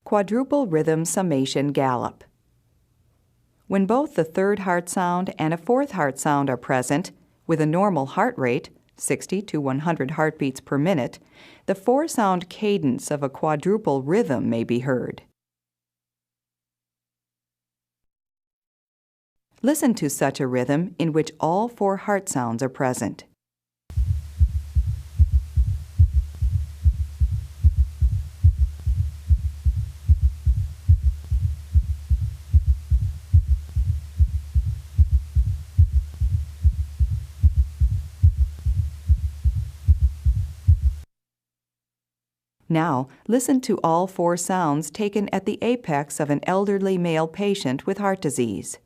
Quadruple rhythm summation gallop. When both the third heart sound and a fourth heart sound are present, with a normal heart rate, 60 to 100 heartbeats per minute, the four-sound cadence of a quadruple rhythm may be heard. Listen to such a rhythm in which all four heart sounds are present. Now, listen to all four sounds taken at the apex of an elderly male patient with heart disease.